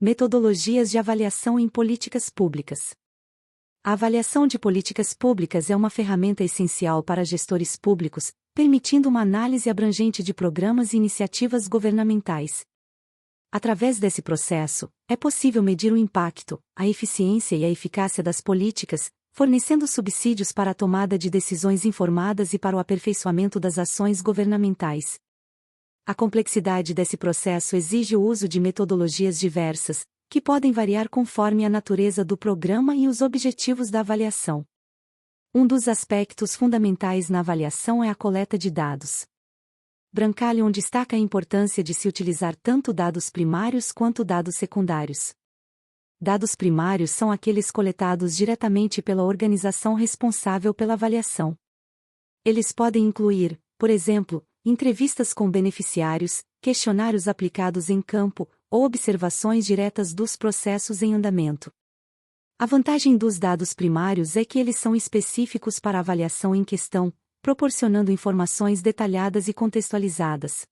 Metodologias de avaliação em políticas públicas. A avaliação de políticas públicas é uma ferramenta essencial para gestores públicos, permitindo uma análise abrangente de programas e iniciativas governamentais. Através desse processo, é possível medir o impacto, a eficiência e a eficácia das políticas, fornecendo subsídios para a tomada de decisões informadas e para o aperfeiçoamento das ações governamentais. A complexidade desse processo exige o uso de metodologias diversas, que podem variar conforme a natureza do programa e os objetivos da avaliação. Um dos aspectos fundamentais na avaliação é a coleta de dados. Brancalion destaca a importância de se utilizar tanto dados primários quanto dados secundários. Dados primários são aqueles coletados diretamente pela organização responsável pela avaliação. Eles podem incluir, por exemplo, entrevistas com beneficiários, questionários aplicados em campo, ou observações diretas dos processos em andamento. A vantagem dos dados primários é que eles são específicos para a avaliação em questão, proporcionando informações detalhadas e contextualizadas.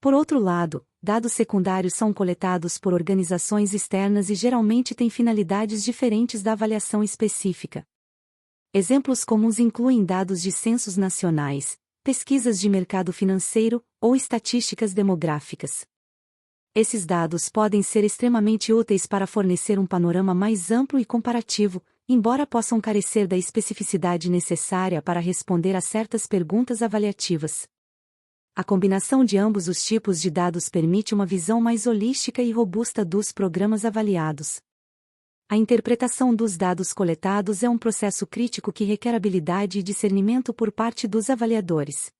Por outro lado, dados secundários são coletados por organizações externas e geralmente têm finalidades diferentes da avaliação específica. Exemplos comuns incluem dados de censos nacionais, pesquisas de mercado financeiro ou estatísticas demográficas. Esses dados podem ser extremamente úteis para fornecer um panorama mais amplo e comparativo, embora possam carecer da especificidade necessária para responder a certas perguntas avaliativas. A combinação de ambos os tipos de dados permite uma visão mais holística e robusta dos programas avaliados. A interpretação dos dados coletados é um processo crítico que requer habilidade e discernimento por parte dos avaliadores.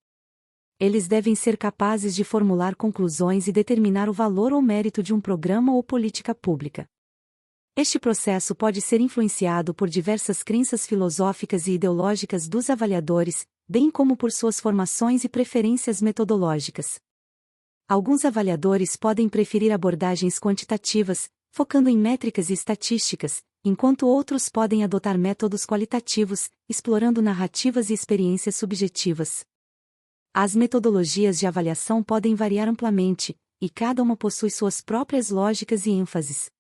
Eles devem ser capazes de formular conclusões e determinar o valor ou mérito de um programa ou política pública. Este processo pode ser influenciado por diversas crenças filosóficas e ideológicas dos avaliadores, bem como por suas formações e preferências metodológicas. Alguns avaliadores podem preferir abordagens quantitativas, focando em métricas e estatísticas, enquanto outros podem adotar métodos qualitativos, explorando narrativas e experiências subjetivas. As metodologias de avaliação podem variar amplamente, e cada uma possui suas próprias lógicas e ênfases.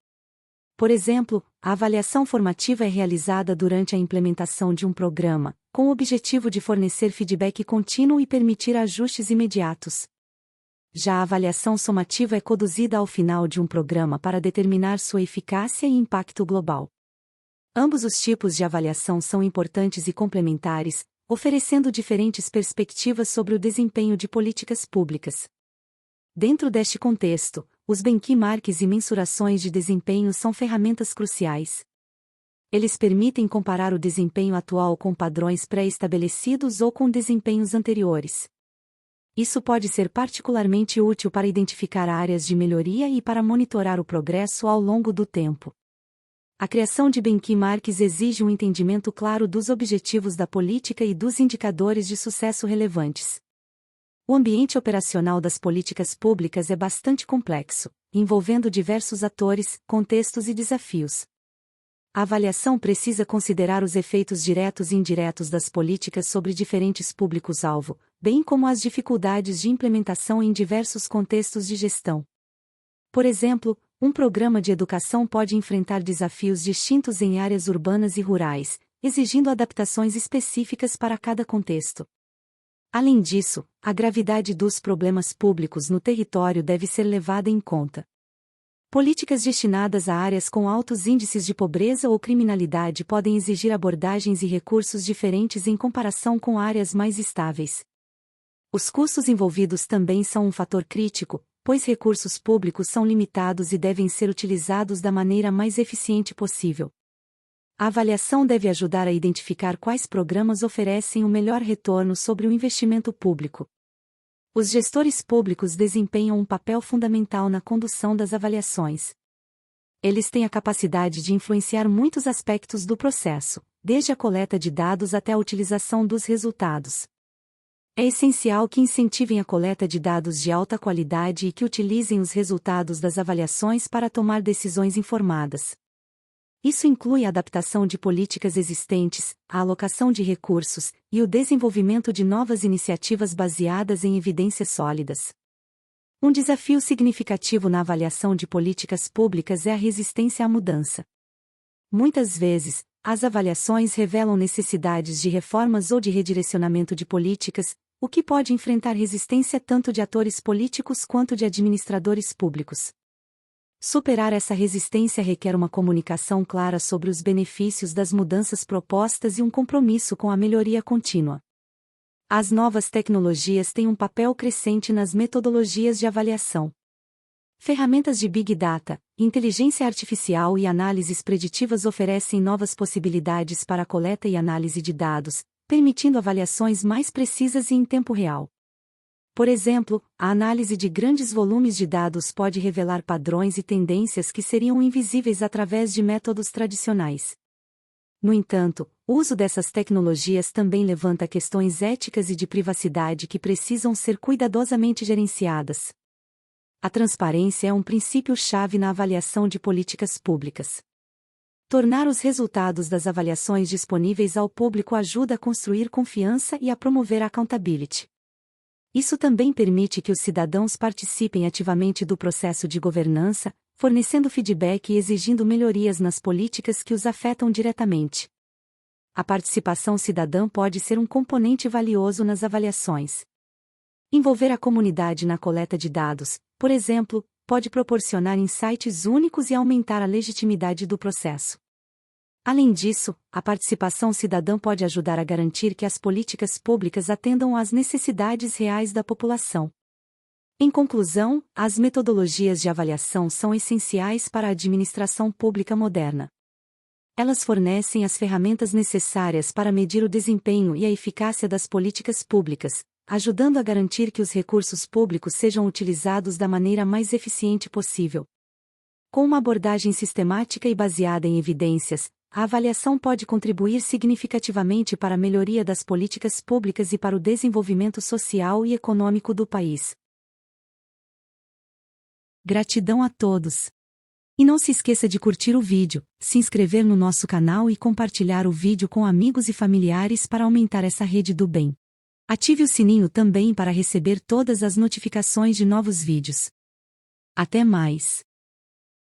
Por exemplo, a avaliação formativa é realizada durante a implementação de um programa, com o objetivo de fornecer feedback contínuo e permitir ajustes imediatos. Já a avaliação somativa é conduzida ao final de um programa para determinar sua eficácia e impacto global. Ambos os tipos de avaliação são importantes e complementares, oferecendo diferentes perspectivas sobre o desempenho de políticas públicas. Dentro deste contexto, os benchmarks e mensurações de desempenho são ferramentas cruciais. Eles permitem comparar o desempenho atual com padrões pré-estabelecidos ou com desempenhos anteriores. Isso pode ser particularmente útil para identificar áreas de melhoria e para monitorar o progresso ao longo do tempo. A criação de benchmarks exige um entendimento claro dos objetivos da política e dos indicadores de sucesso relevantes. O ambiente operacional das políticas públicas é bastante complexo, envolvendo diversos atores, contextos e desafios. A avaliação precisa considerar os efeitos diretos e indiretos das políticas sobre diferentes públicos-alvo, bem como as dificuldades de implementação em diversos contextos de gestão. Por exemplo, um programa de educação pode enfrentar desafios distintos em áreas urbanas e rurais, exigindo adaptações específicas para cada contexto. Além disso, a gravidade dos problemas públicos no território deve ser levada em conta. Políticas destinadas a áreas com altos índices de pobreza ou criminalidade podem exigir abordagens e recursos diferentes em comparação com áreas mais estáveis. Os custos envolvidos também são um fator crítico, pois recursos públicos são limitados e devem ser utilizados da maneira mais eficiente possível. A avaliação deve ajudar a identificar quais programas oferecem o melhor retorno sobre o investimento público. Os gestores públicos desempenham um papel fundamental na condução das avaliações. Eles têm a capacidade de influenciar muitos aspectos do processo, desde a coleta de dados até a utilização dos resultados. É essencial que incentivem a coleta de dados de alta qualidade e que utilizem os resultados das avaliações para tomar decisões informadas. Isso inclui a adaptação de políticas existentes, a alocação de recursos, e o desenvolvimento de novas iniciativas baseadas em evidências sólidas. Um desafio significativo na avaliação de políticas públicas é a resistência à mudança. Muitas vezes, as avaliações revelam necessidades de reformas ou de redirecionamento de políticas, o que pode enfrentar resistência tanto de atores políticos quanto de administradores públicos. Superar essa resistência requer uma comunicação clara sobre os benefícios das mudanças propostas e um compromisso com a melhoria contínua. As novas tecnologias têm um papel crescente nas metodologias de avaliação. Ferramentas de Big Data, inteligência artificial e análises preditivas oferecem novas possibilidades para a coleta e análise de dados, permitindo avaliações mais precisas e em tempo real. Por exemplo, a análise de grandes volumes de dados pode revelar padrões e tendências que seriam invisíveis através de métodos tradicionais. No entanto, o uso dessas tecnologias também levanta questões éticas e de privacidade que precisam ser cuidadosamente gerenciadas. A transparência é um princípio-chave na avaliação de políticas públicas. Tornar os resultados das avaliações disponíveis ao público ajuda a construir confiança e a promover a accountability. Isso também permite que os cidadãos participem ativamente do processo de governança, fornecendo feedback e exigindo melhorias nas políticas que os afetam diretamente. A participação cidadã pode ser um componente valioso nas avaliações. Envolver a comunidade na coleta de dados, por exemplo, pode proporcionar insights únicos e aumentar a legitimidade do processo. Além disso, a participação cidadã pode ajudar a garantir que as políticas públicas atendam às necessidades reais da população. Em conclusão, as metodologias de avaliação são essenciais para a administração pública moderna. Elas fornecem as ferramentas necessárias para medir o desempenho e a eficácia das políticas públicas, ajudando a garantir que os recursos públicos sejam utilizados da maneira mais eficiente possível. Com uma abordagem sistemática e baseada em evidências, a avaliação pode contribuir significativamente para a melhoria das políticas públicas e para o desenvolvimento social e econômico do país. Gratidão a todos! E não se esqueça de curtir o vídeo, se inscrever no nosso canal e compartilhar o vídeo com amigos e familiares para aumentar essa rede do bem. Ative o sininho também para receber todas as notificações de novos vídeos. Até mais!